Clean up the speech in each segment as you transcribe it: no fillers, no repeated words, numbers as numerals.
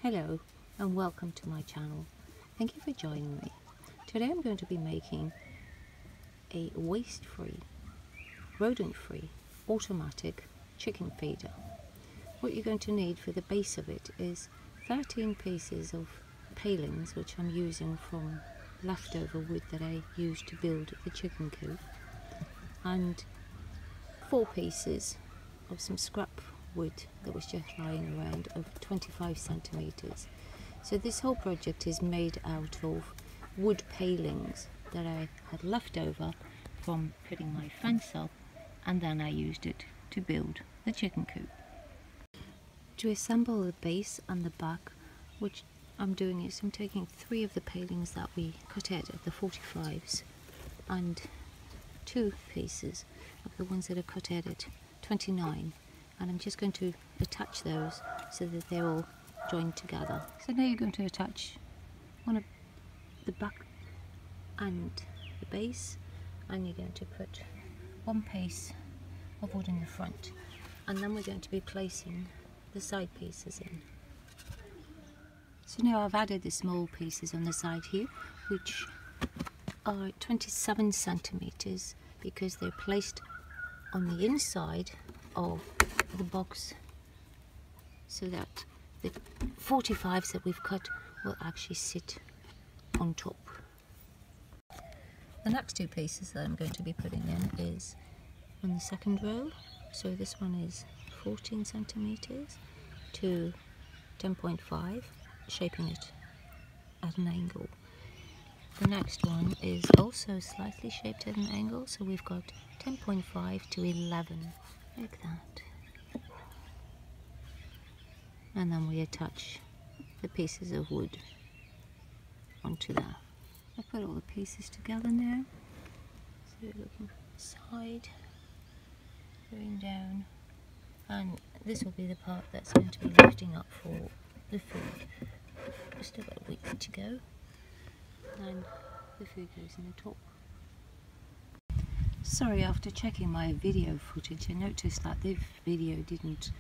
Hello and welcome to my channel. Thank you for joining me. Today I'm going to be making a waste-free, rodent-free, automatic chicken feeder. What you're going to need for the base of it is 13 pieces of palings, which I'm using from leftover wood that I used to build the chicken coop, and 4 pieces of some scrap wood that was just lying around of 25 centimeters. So this whole project is made out of wood palings that I had left over from putting my fence up, and then I used it to build the chicken coop. To assemble the base and the back, which I'm doing is I'm taking 3 of the palings that we cut out of the 45s and 2 pieces of the ones that are cut out at 29, and I'm just going to attach those so that they're all joined together. So now you're going to attach one of the back and the base, and you're going to put 1 piece of wood in the front, and then we're going to be placing the side pieces in. So now I've added the small pieces on the side here, which are 27 centimeters because they're placed on the inside of the box so that the 45s that we've cut will actually sit on top. The next 2 pieces that I'm going to be putting in is on the second row. So this one is 14 centimeters to 10.5, shaping it at an angle. The next one is also slightly shaped at an angle, so we've got 10.5 to 11, like that. And then we attach the pieces of wood onto that. I've put all the pieces together now. So we're looking from the side, going down, and this will be the part that's going to be lifting up for the food. We've still got a week to go, and the food goes in the top. Sorry, after checking my video footage I noticed that this video didn't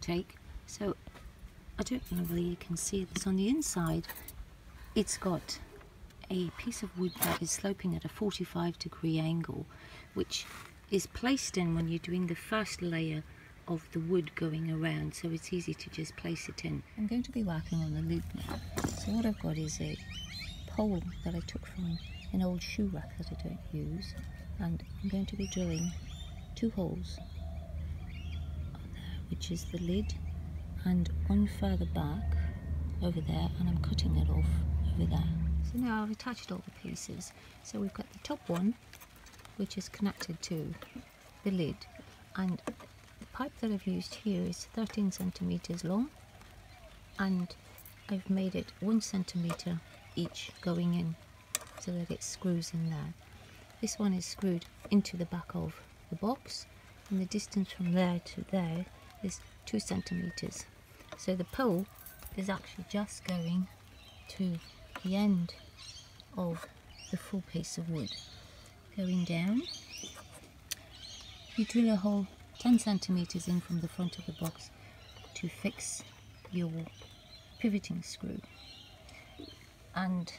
take, so I don't know whether you can see this on the inside. It's got a piece of wood that is sloping at a 45-degree angle, which is placed in when you're doing the first layer of the wood going around, so it's easy to just place it in. I'm going to be working on the lid now. So what I've got is a pole that I took from an old shoe rack that I don't use, and I'm going to be drilling 2 holes on there, which is the lid, and one further back over there, and I'm cutting it off over there. So now I've attached all the pieces. So we've got the top one, which is connected to the lid, and the pipe that I've used here is 13 centimeters long, and I've made it 1 centimeter each going in so that it screws in there. This one is screwed into the back of the box, and the distance from there to there is 2 centimeters. So the pole is actually just going to the end of the full piece of wood. Going down, you drill a hole 10 centimeters in from the front of the box to fix your pivoting screw, and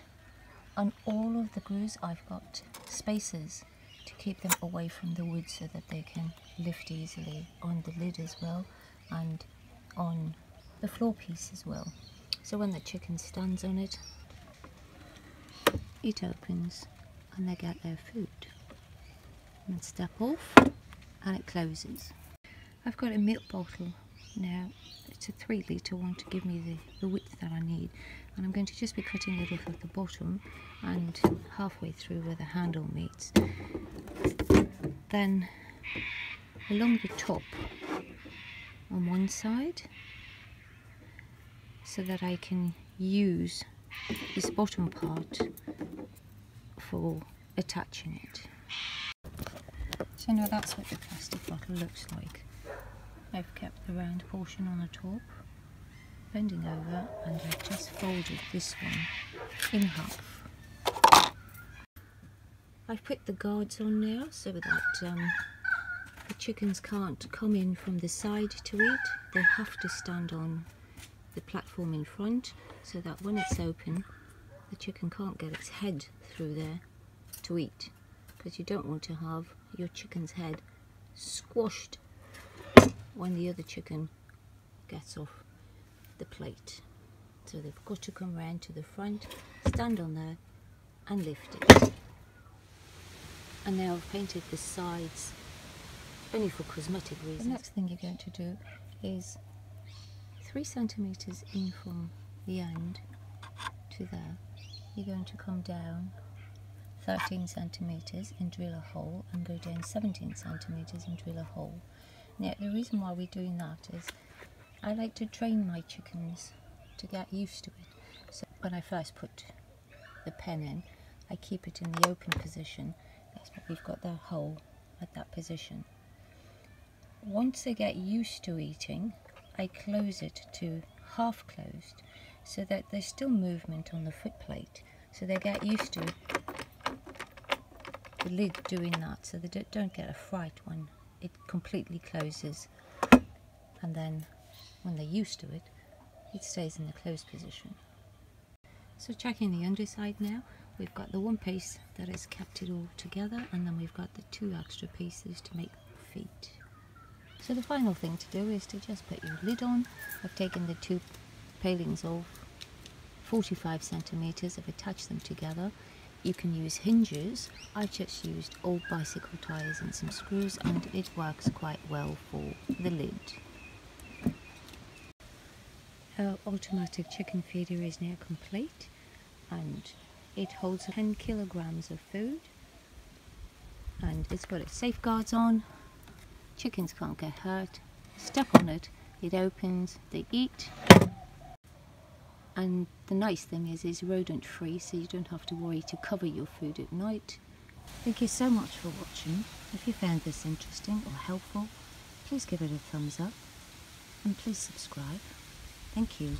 on all of the grooves I've got spacers to keep them away from the wood so that they can lift easily on the lid as well, and on the floor piece as well. So when the chicken stands on it, it opens and they get their food. And then step off and it closes. I've got a milk bottle now. It's a 3-litre one to give me the width that I need, and I'm going to just be cutting it off at the bottom and halfway through where the handle meets. Then along the top on one side, so that I can use this bottom part for attaching it. So now that's what the plastic bottle looks like. I've kept the round portion on the top, bending over, and I've just folded this one in half. I've put the guards on now so that the chickens can't come in from the side to eat. They have to stand on the platform in front so that when it's open the chicken can't get its head through there to eat, because you don't want to have your chicken's head squashed when the other chicken gets off the plate. So they've got to come round to the front, stand on there and lift it. And now I've painted the sides only for cosmetic reasons. The next thing you're going to do is 3 centimeters in from the end to there. You're going to come down 13 centimeters and drill a hole, and go down 17 centimeters and drill a hole. Now the reason why we're doing that is I like to train my chickens to get used to it. So when I first put the pen in, I keep it in the open position. That's why we've got that hole at that position. Once they get used to eating, I close it to half closed so that there's still movement on the foot plate, so they get used to the lid doing that, so they don't get a fright when it completely closes, and then when they're used to it, it stays in the closed position. So checking the underside now, we've got the one piece that has kept it all together, and then we've got the 2 extra pieces to make the feet. So the final thing to do is to just put your lid on. I've taken the 2 palings off, 45 centimeters, I've attached them together. You can use hinges. I just used old bicycle tires and some screws, and it works quite well for the lid. Our automatic chicken feeder is now complete, and it holds 10 kilograms of food, and it's got its safeguards on. Chickens can't get hurt. Step on it, it opens, they eat. And the nice thing is it's rodent free, so you don't have to worry to cover your food at night. Thank you so much for watching. If you found this interesting or helpful, please give it a thumbs up and please subscribe. Thank you.